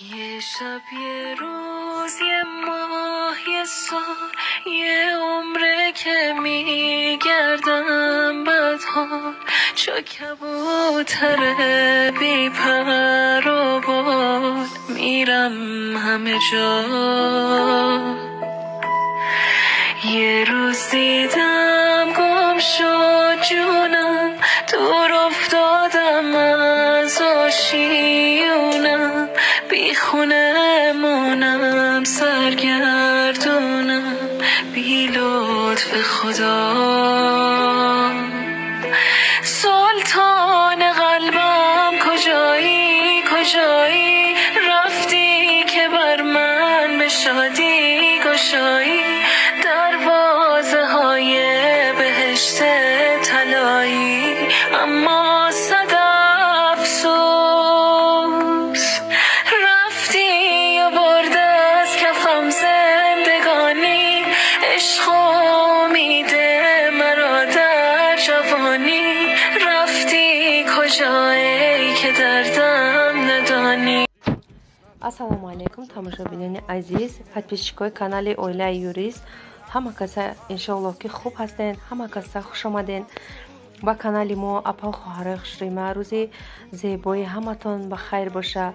یه شب یه روز یه ماه یه سال یه عمره که میگردم بدها چو کبوتر بی پر و بال میرم همه جا. یه روز دیدم گم شد جونم دور افتادم از آشیونم بی خونه مونم سرگردونم بی لطف خدا. سلطان قلبم کجایی کجایی رفتی که بر من به شادی گشایی دروازه های بهشت طلایی اما صد افسوس رفتی و برد از کفم زندگانی عشق و امید مرا در جوانی رفتی کجایی که دردم ندانی. ассалому алайкум тамошобинони азиз, подписчикои канали Оилаи юрист. ҳама каса иншоаллоҳ ки хуб ҳастен, ҳама каса хушомаден ба канали мо. Апа хоҳарои хушрӯйма, рӯзи зебои ҳаматон ба хайр боша.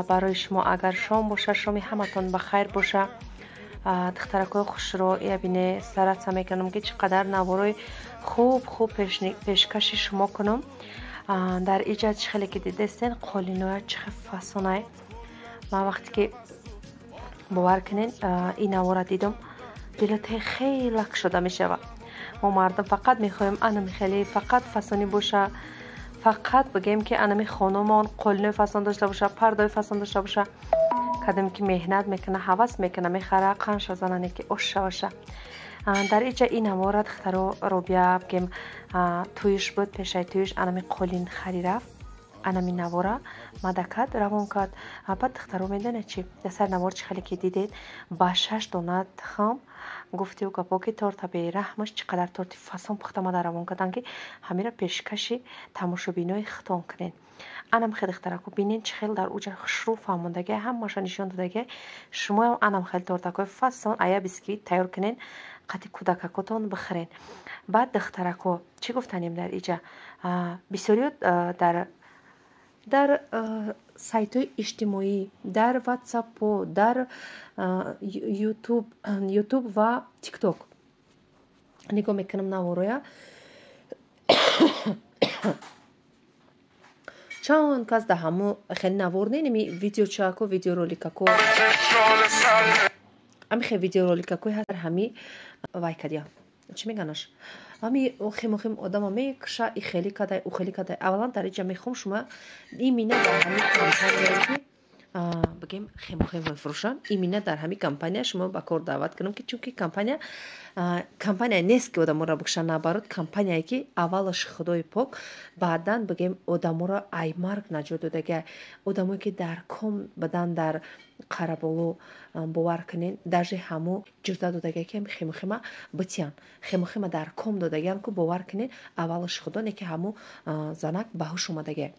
Барои шумо агар шом боша, шоми ҳаматон ба хайр боша. духтаракои хушро ябине саратса мекунам ки чӣ қадар наворои хуб пешкаши шумо кунам. дар иҷа чӣ хеле ки дидестен қолиноя чӣ хел фасонай. ман вақте ки бовар кунен ин навора дидам дилоте хеле лак шуда мешава. мо мардум фақат мехоҳем анами хеле фақат фасони боша, фақат бигем ки анами хонумон қолинои фасон дошта боша, пардои фасон дошта боша. кадом ки меҳнат мекуна, ҳавас мекуна, мехара қанша занане ки оша баша. дар иҷа ин навора духтаро робия бигем туюш буд, пешаи туюш анами қолин хари рафт. анами навора мадакат равон кард. баъд духтаро медонед чӣ дасар навор чӣ хеле ки дидед ба 6 дона тухам гуфтию гапо ки торта бераҳмаш чӣ қадар торти фасон пухта мада равон кардан ки ҳамира пешкаши тамошобинои хитон кунен. анам хел духтарако бинен чӣ хел дар уҷа хушрӯ фаҳмондагия ҳамаша нишон додагия шумоам анам хел тортакои фасон ая бисквит тайёр кунен қати кӯдакакотон бихӯрен. баъд духтарако чӣ гуфтанем дар иҷа бисёриё дар сайтҳои иҷтимоӣ, дар ватсапо, дар ютуб ва тикток нигоҳ мекунам навороя чанд кас да ҳамо хеле навор ненеми видеочако видеороликако ами хе видеороликакои ҳастар ҳами вайкадия чӣ меганаш ами хемохем одама мекша и хели кадай у хели кадай. аввалан дар иҷа мехом шумо имина дар ҳами компания ки бигем хемохем мефурӯшам имина дар ҳами компания шумо ба кор даъват кунам ки чунки компания нест ки одаморо бикша, наоборот компанияе ки аввалаш худои пок баъдан бигем одаморо ай марг наҷот додагия одамое ки дар ком бадан дар қараболо бовар кунен даже ҳамо ҷуза додагия ки хемохема битиян хемохема дар ком додагиян ку бовар кунен аввалаш худо не ки ҳамо занак баҳуш омадагия.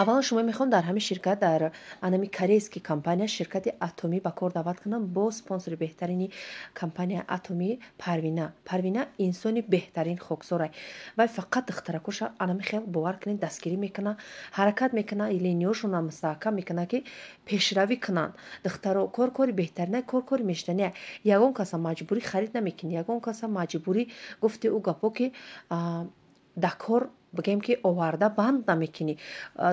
аввалан шумо мехоҳам дар ҳамин ширкат дар анами корейски компания ширкати атомӣ ба кор даъват кунам бо спонсори беҳтарини компания атомӣ парвина инсони беҳтарин хоксорай. вай фақат духтаракоша анами хел бовар кунед дастгирӣ мекуна, ҳаракат мекуна, линияшона мустаҳкам мекуна ки пешравӣ кунанд. духтаро кори беҳтарина кори мештания ягон каса маҷбурӣ харид намекунӣ, ягон каса маҷбурӣ гуфти ӯ гапо ки дакор бигем ки оварда банд намекунӣ.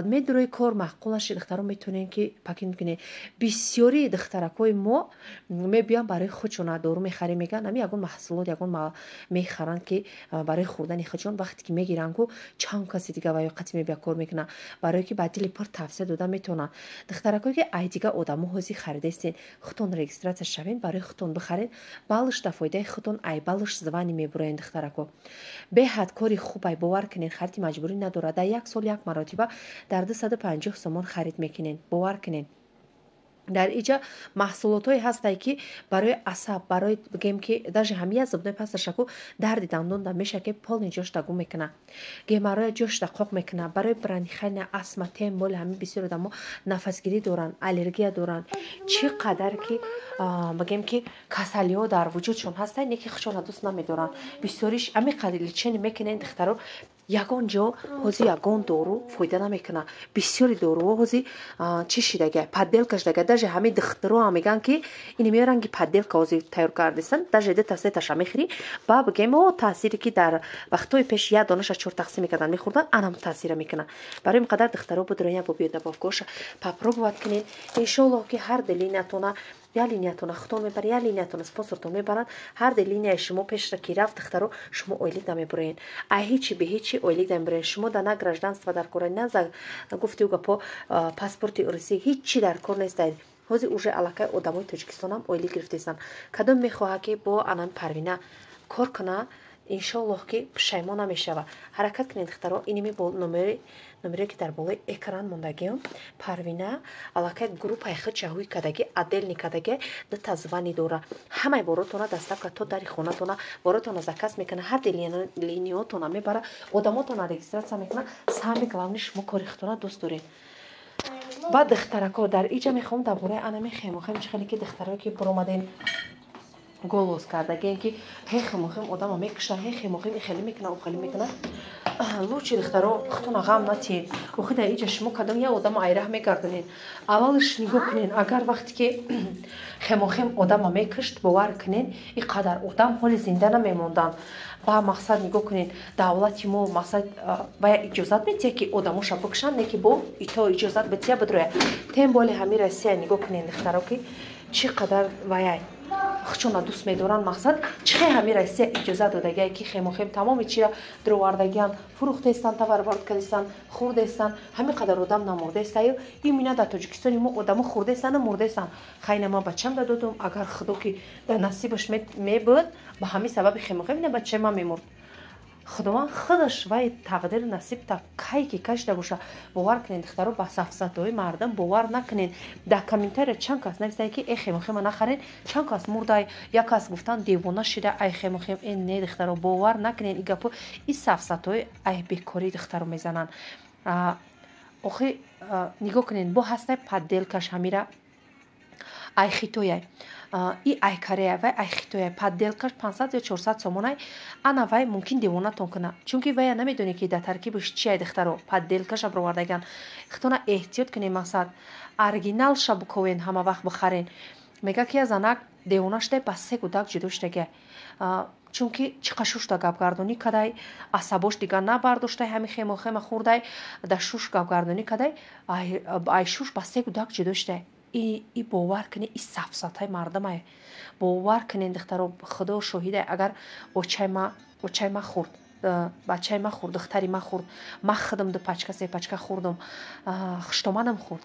медурои кор маъқулаши духтаро метонем ки пакин кунем. бисёри духтаракои мо мебиям барои худшона дору мехарем меган ами ягон маҳсулот ягон мехаранд ки барои хӯрдани худшон вақте ки мегиранд ку чанд каси дига ва ёқати мебия кор мекуна барое ки ба дили пур тавсия дода метавонанд. духтаракое ки ай дига одамо ҳози харидестен худтон регистратсия шавен барои худтон бихарен балыш да фоидаи худтон ай балыш звани мебураен. духтарако беҳад кори хуб ай бовар кунен хариди маҷбурӣ надорад. дар як сол як маротиба дар 250 сомон харид мекунен. бовар кунен дар иҷа маҳсулотҳое ҳастае ки барои асаб барои бигем ки даже ҳамия зубной пасташаку дарди дандонда меша ки полни ҷошта гум мекуна гемарроя ҷошта қоқ мекуна барои бронхит астма темболи ҳами бисёр одамо нафасгирӣ доранд аллергия доранд чӣ қадар ки бигем ки касалиҳо дар вуҷудшон ҳастае не ки хушона дӯст намедоранд бисёриш ами қадри личени мекунен духтаро ягон ҷо ҳози ягон дору фоида намекуна бисёри доруҳо ҳози чӣ шидага подделка шидага даже ҳами духтаро ҳам мегӯянд ки ин меоранд ки подделка ҳозир тайёр кардастан даже дета сеташа мехӯри ба бигем таъсире ки дар вақтҳои пеш як донаша чор тақсим мекарданд мехӯрданд анам таъсира мекуна барои ин қадар духтаро будро я бобиё добавкоша попробовать кунед иншоаллоҳ ки ҳар делиниятона я линиятона худтон мебарад я линиятона спонсортон мебаранд ҳар де линияи шумо пешра ки рафт духтаро шумо ойлик намебуроед а ҳичи бе ҳичи ойлик намебуроед шумо да на гражданство дар кора на за гуфтиу гапо паспорти урусӣ ҳичи дар кор нестед ҳозир уже аллакай одамои тоҷикистонам ойлик гирифтаистанд кадом мехоҳад ки бо анам парвина кор куна иншоаллоҳ ки пушаймон намешава ҳаракат кунед духтаро иними бо номере ки дар болои экран мондагиам парвина аллакай группаи хичаҳуи кадаги отделни кадаги дита звани дора ҳамаи боротона доставка то дари хонатона боротона заказ мекуна ҳар линиётона мебара одамотона регистратсия мекуна сами главни шумо кори худтона дӯст доред баъд духтарако дар иҷа мехоҳам дар бораи анами хемохем чӣ хеле ки духтарои ки буромаден голос кардагием ки ҳе хемохем одама мекуша ҳе хемохем ихеле мекуна ухеле мекуна лучи духтаро худтона ғам натиед охи дар иҷа шумо кадом як одамо айраҳ мегардонед аввалш нигоҳ кунед агар вақте ки хемохем одама мекушт бовар кунед ин қадар одам ҳоли зинда намемонданд ба мақсад нигоҳ кунед давлати мо мақсад бая иҷозат метия ки одамоша бикушанд не ки бо ито иҷозат бития бидроя тем боле ҳами россия нигоҳ кунед духтаро ки чӣ қадар ваяй хучона дӯст медоранд мақсад чихе ҳами россия иҷозат додагае ки хемохем тамоми чира дровардагиан фурӯхтестанд таварбард кардестанд хӯрдестанд ҳами қадар одам намурдестаю имина дар тоҷикистони мо одамо хӯрдестану мурдестанд хайна ман бачам дадодум агар худо ки дар насибаш мебуд ба ҳами сабаби хемохем ина бачаи ман мемурд худованд худаш вай тақдир насибта кай ки кашида боша бовар кунед духтаро ба сафсатаҳои мардам бовар накунед дар комментария чанд кас нависаед ки эй хемохема нахаред чанд кас мурдай як кас гуфтан девона шида ай хемохем ин не духтаро бовар накунед ин гапо ин сафсатаҳои ай бекории духтаро мезананд охи нигоҳ кунед бо ҳастай подделкаш ҳамира ай хитояй и айкарея вай айхитоя подделкаш 500 ё 400 сомонай ана вай мумкин девонатон куна чунки вая намедоне ки дар таркибаш чиай духтаро подделкаша бировардаган хитона эҳтиёт кунед мақсад оригиналша буковен ҳама вақт бихарен мега ки я занак девонаштай ба се гудак ҷудо шудаге чунки чиқашушта гапгардонӣ кадай асабош дигар набардоштай ҳами хемохема хӯрдай да шуш гапгардонӣ кадай ай шуш ба се гудак ҷудо шудай и бовар кунед и сафсатаи мардамае бовар кунед духтаро худо шоҳидай агар очай ма хӯрд бачаи ма хӯрд духтари ма хӯрд ма худам ду пачка се пачка хӯрдам хуштоманам хӯрд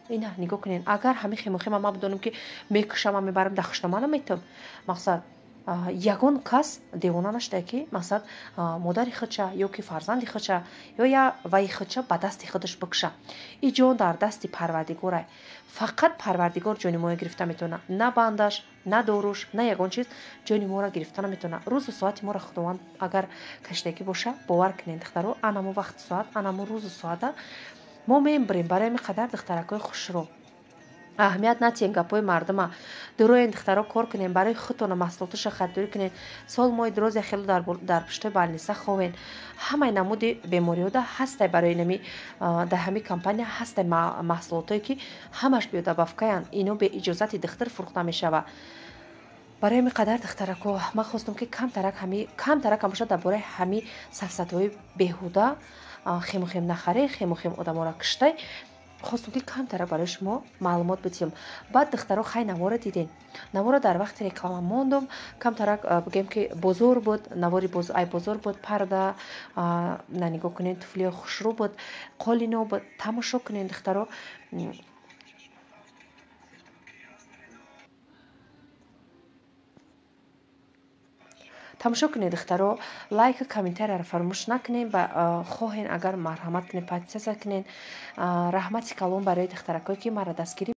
ина нигоҳ кунед агар ҳами хемохема ма бидонам ки мекушама мебарам да хуштоманам метам мақсад ягон кас девона нашуда ки мақсад модари худша ё ки фарзанди худша ё я ваи худша ба дасти худаш бикуша и ҷон дар дасти парвардигорай фақат парвардигор ҷони моро гирифта метавона на бандаш на доруш на ягон чиз ҷони моро гирифта наметавона рӯзу соати моро худованд агар кашидагӣ боша бовар кунед духтаро анамо вақти соат анамо рӯзу соата мо мебурем барои ҳамин қадар духтаракҳои хушро аҳамият натиҳем гапҳои мардума дуроен духтаро кор кунем барои худтона маҳсулоташа харидорӣ кунем сол моҳи дурозе хеле дар пуштои балниса ховен ҳамаи намуди бемориҳода ҳастай барои нами дар ҳами компания ҳастай маҳсулотое ки ҳамаш биодобавкаянд ино бе иҷозати духтар фурӯхта мешава барои ҳамин қадар духтарако ман хостам ки камтаракам бошад дар бораи ҳами сафсатаҳои беҳуда хемохем нахаре хемохем одаморо куштай хостам ки камтарак барои шумо маълумот битиҳам баъд духтаро хай наворо диден наворо дар вақти реклама мондум камтарак бигем ки бозор буд навори ай бозор буд парда на нигоҳ кунед туфлиҳои хушрӯ буд қолино буд тамошо кунед духтаро тамошо кунед духтаро лайка комментарияро фаромӯш накунед хоҳен агар марҳамат кунед подписатсия кунед раҳмати калон барои духтаракое ки маро дастгирӣ